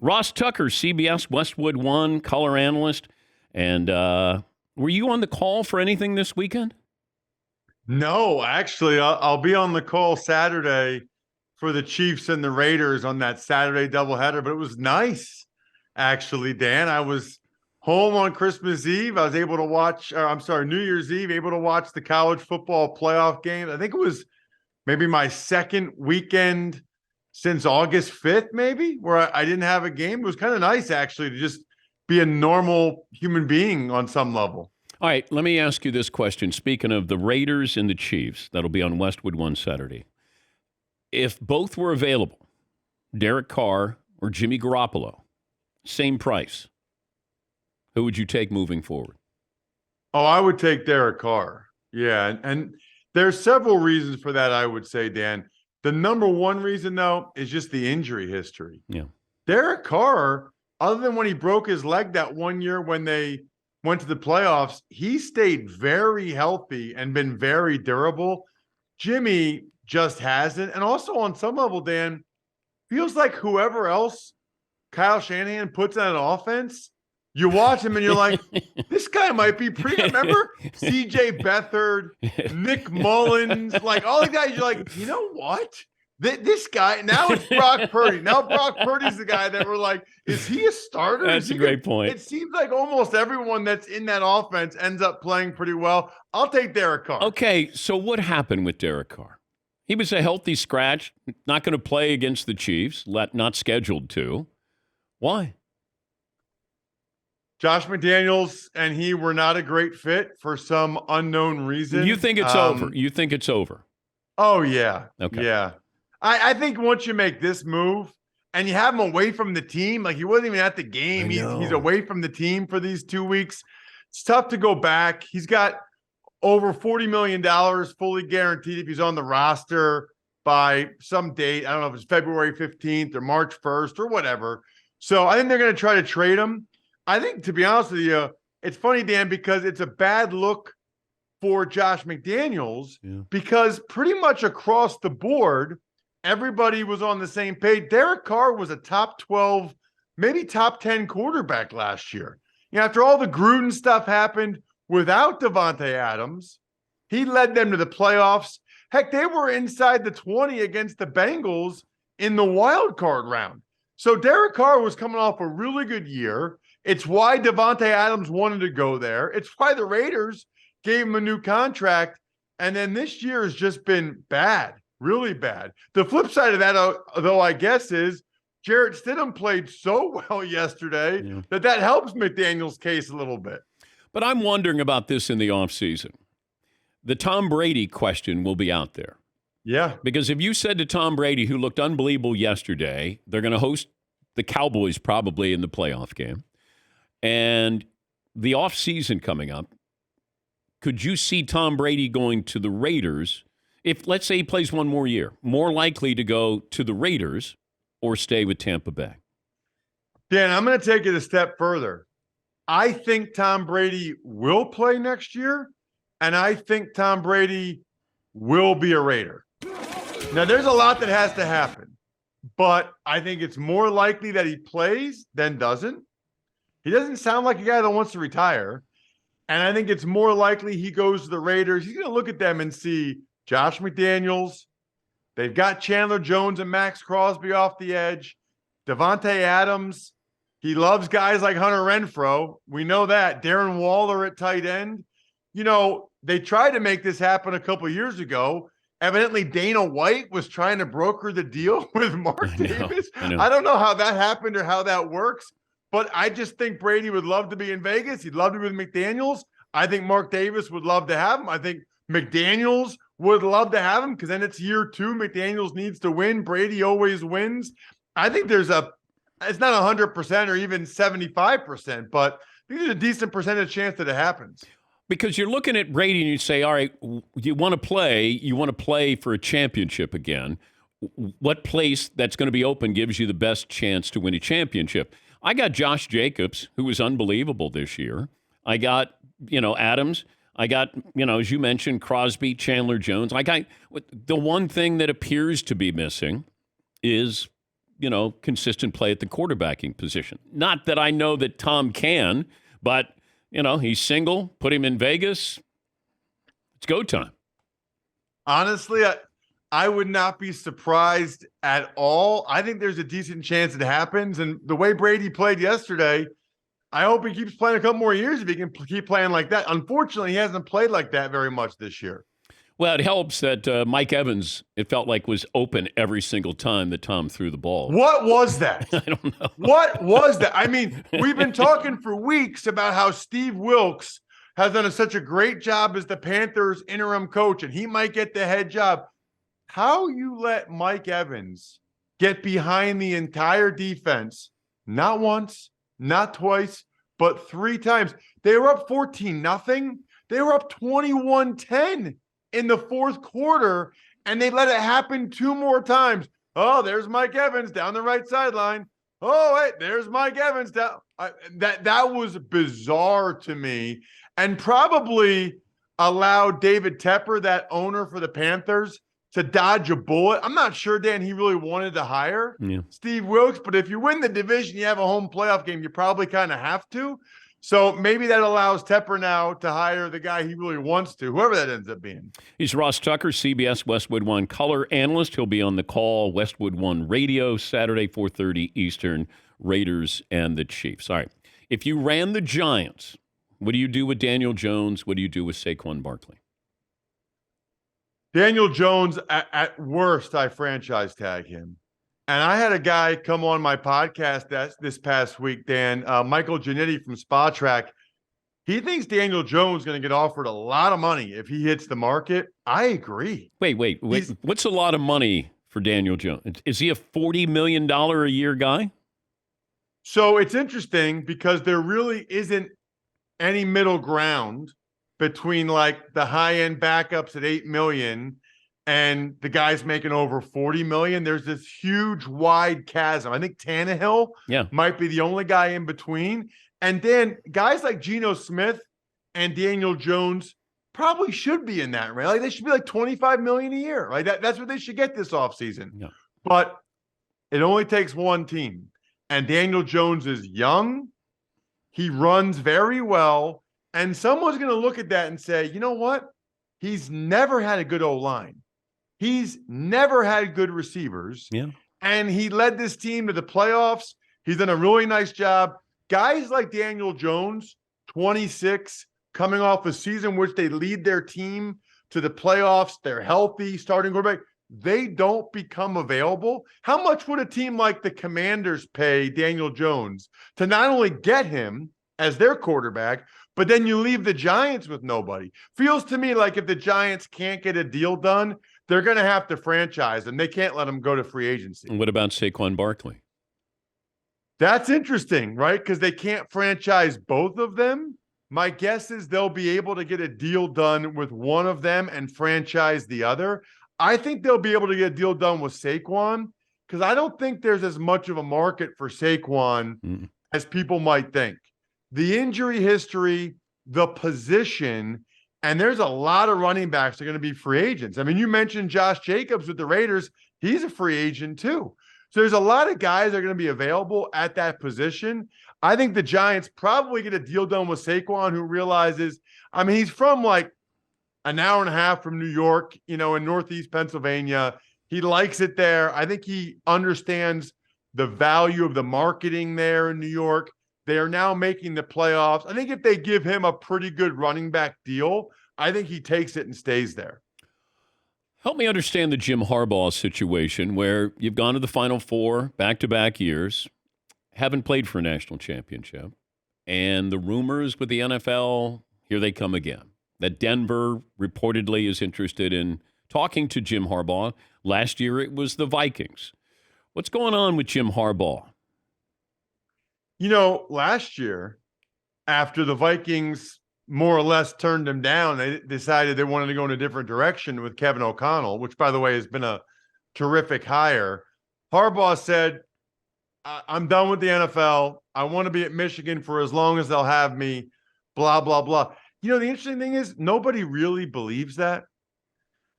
Ross Tucker, CBS Westwood One color analyst. And were you on the call for anything this weekend? No, actually, I'll be on the call Saturday for the Chiefs and the Raiders on that Saturday doubleheader. But it was nice, actually, Dan. I was home on Christmas Eve. I was able to watch, New Year's Eve, able to watch the college football playoff game. I think it was maybe my second weekend since August 5th, maybe, where I didn't have a game. It was kind of nice, actually, to just be a normal human being on some level. All right, let me ask you this question. Speaking of the Raiders and the Chiefs, that'll be on Westwood One Saturday. If both were available, Derek Carr or Jimmy Garoppolo, same price, who would you take moving forward? Oh, I would take Derek Carr. Yeah, and there's several reasons for that, I would say, Dan. The number one reason, though, is just the injury history. Yeah. Derek Carr, other than when he broke his leg that one year when they went to the playoffs, he stayed very healthy and been very durable. Jimmy just hasn't. And also on some level, Dan, feels like whoever else Kyle Shanahan puts on an offense, you watch him and you're like, this guy might be remember CJ Beathard, Nick Mullins, like all the guys, you're like, you know what? This guy, now it's Brock Purdy. Now Brock Purdy's the guy that we're like, is he a starter? That's a great point. It seems like almost everyone that's in that offense ends up playing pretty well. I'll take Derek Carr. Okay, so what happened with Derek Carr? He was a healthy scratch, not going to play against the Chiefs, not scheduled to. Why? Josh McDaniels and he were not a great fit for some unknown reason. You think it's over? You think it's over? Oh, yeah. Okay. Yeah. I think once you make this move and you have him away from the team, like he wasn't even at the game. He's away from the team for these 2 weeks. It's tough to go back. He's got over $40 million fully guaranteed if he's on the roster by some date. I don't know if it's February 15th or March 1st or whatever. So I think they're going to try to trade him. I think, to be honest with you, it's funny, Dan, because it's a bad look for Josh McDaniels because pretty much across the board, everybody was on the same page. Derek Carr was a top 12, maybe top 10 quarterback last year. You know, after all the Gruden stuff happened without Davante Adams, he led them to the playoffs. Heck, they were inside the 20 against the Bengals in the wild card round. So Derek Carr was coming off a really good year. It's why Davante Adams wanted to go there. It's why the Raiders gave him a new contract. And then this year has just been bad, really bad. The flip side of that, though, I guess, is Jarrett Stidham played so well yesterday that helps McDaniels' case a little bit. But I'm wondering about this in the offseason. The Tom Brady question will be out there. Yeah. Because if you said to Tom Brady, who looked unbelievable yesterday, they're going to host the Cowboys probably in the playoff game, and the offseason coming up, could you see Tom Brady going to the Raiders if, let's say, he plays one more year, more likely to go to the Raiders or stay with Tampa Bay? Dan, I'm going to take it a step further. I think Tom Brady will play next year, and I think Tom Brady will be a Raider. Now, there's a lot that has to happen, but I think it's more likely that he plays than doesn't. He doesn't sound like a guy that wants to retire. And I think it's more likely he goes to the Raiders. He's going to look at them and see Josh McDaniels. They've got Chandler Jones and Max Crosby off the edge. Davante Adams. He loves guys like Hunter Renfrow. We know that. Darren Waller at tight end. You know, they tried to make this happen a couple of years ago. Evidently, Dana White was trying to broker the deal with Mark Davis. I don't know how that happened or how that works. But I just think Brady would love to be in Vegas. He'd love to be with McDaniels. I think Mark Davis would love to have him. I think McDaniels would love to have him because then it's year two. McDaniels needs to win. Brady always wins. I think it's not 100% or even 75%, but I think there's a decent percentage chance that it happens. Because you're looking at Brady and you say, all right, you want to play for a championship again. What place that's going to be open gives you the best chance to win a championship? I got Josh Jacobs, who was unbelievable this year. I got, Adams. I got, as you mentioned, Crosby, Chandler Jones. I got the one thing that appears to be missing is consistent play at the quarterbacking position. Not that I know that Tom can, but, he's single, put him in Vegas. It's go time. Honestly, I would not be surprised at all. I think there's a decent chance it happens. And the way Brady played yesterday, I hope he keeps playing a couple more years if he can keep playing like that. Unfortunately, he hasn't played like that very much this year. Well, it helps that Mike Evans, it felt like, was open every single time that Tom threw the ball. What was that? I don't know. What was that? I mean, we've been talking for weeks about how Steve Wilks has done such a great job as the Panthers interim coach, and he might get the head job. How you let Mike Evans get behind the entire defense, not once, not twice, but 3 times. They were up 14-0. They were up 21-10 in the fourth quarter, and they let it happen 2 more times. Oh, there's Mike Evans down the right sideline. Oh, wait, there's Mike Evans down. That was bizarre to me, and probably allowed David Tepper, that owner for the Panthers, to dodge a bullet. I'm not sure, Dan, he really wanted to hire Steve Wilks, but if you win the division, you have a home playoff game, you probably kind of have to. So maybe that allows Tepper now to hire the guy he really wants to, whoever that ends up being. He's Ross Tucker, CBS Westwood One color analyst. He'll be on the call, Westwood One Radio, Saturday, 4:30 Eastern, Raiders and the Chiefs. All right. If you ran the Giants, what do you do with Daniel Jones? What do you do with Saquon Barkley? Daniel Jones, at worst, I franchise tag him. And I had a guy come on my podcast this past week, Dan, Michael Giannitti from Spa Track. He thinks Daniel Jones is going to get offered a lot of money if he hits the market. I agree. Wait. What's a lot of money for Daniel Jones? Is he a $40 million a year guy? So it's interesting because there really isn't any middle ground between like the high-end backups at $8 million and the guys making over $40 million. There's this huge wide chasm. I think Tannehill might be the only guy in between. And then guys like Geno Smith and Daniel Jones probably should be in that range. Like they should be like $25 million a year. Right? That's what they should get this offseason. Yeah. But it only takes one team. And Daniel Jones is young. He runs very well. And someone's going to look at that and say, you know what? He's never had a good O-line. He's never had good receivers. Yeah. And he led this team to the playoffs. He's done a really nice job. Guys like Daniel Jones, 26, coming off a season which they lead their team to the playoffs. They're healthy, starting quarterback. They don't become available. How much would a team like the Commanders pay Daniel Jones to not only get him as their quarterback, but then you leave the Giants with nobody? Feels to me like if the Giants can't get a deal done, they're going to have to franchise him. They can't let him go to free agency. And what about Saquon Barkley? That's interesting, right? Because they can't franchise both of them. My guess is they'll be able to get a deal done with one of them and franchise the other. I think they'll be able to get a deal done with Saquon because I don't think there's as much of a market for Saquon as people might think. The injury history, the position, and there's a lot of running backs that are going to be free agents. I mean, you mentioned Josh Jacobs with the Raiders. He's a free agent too. So there's a lot of guys that are going to be available at that position. I think the Giants probably get a deal done with Saquon, who realizes, I mean, he's from like an hour and a half from New York, in Northeast Pennsylvania. He likes it there. I think he understands the value of the marketing there in New York. They are now making the playoffs. I think if they give him a pretty good running back deal, I think he takes it and stays there. Help me understand the Jim Harbaugh situation where you've gone to the Final Four back-to-back years, haven't played for a national championship, and the rumors with the NFL, here they come again, that Denver reportedly is interested in talking to Jim Harbaugh. Last year it was the Vikings. What's going on with Jim Harbaugh? Last year, after the Vikings more or less turned him down, they decided they wanted to go in a different direction with Kevin O'Connell, which, by the way, has been a terrific hire. Harbaugh said, I'm done with the NFL. I want to be at Michigan for as long as they'll have me, blah, blah, blah. The interesting thing is nobody really believes that.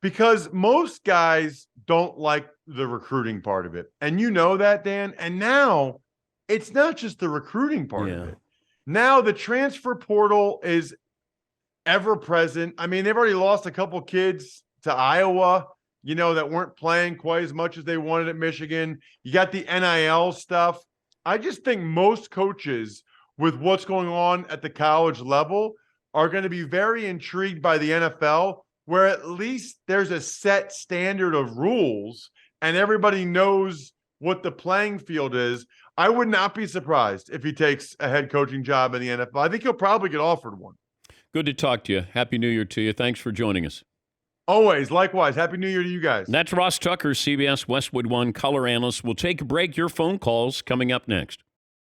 because most guys don't like the recruiting part of it. And you know that, Dan. And now it's not just the recruiting part of it. Now the transfer portal is ever present. I mean, they've already lost a couple kids to Iowa, that weren't playing quite as much as they wanted at Michigan. You got the NIL stuff. I just think most coaches with what's going on at the college level are going to be very intrigued by the NFL, where at least there's a set standard of rules and everybody knows what the playing field is. I would not be surprised if he takes a head coaching job in the NFL. I think he'll probably get offered one. Good to talk to you. Happy New Year to you. Thanks for joining us. Always. Likewise. Happy New Year to you guys. That's Ross Tucker, CBS Westwood One color analyst. We'll take a break. Your phone calls coming up next.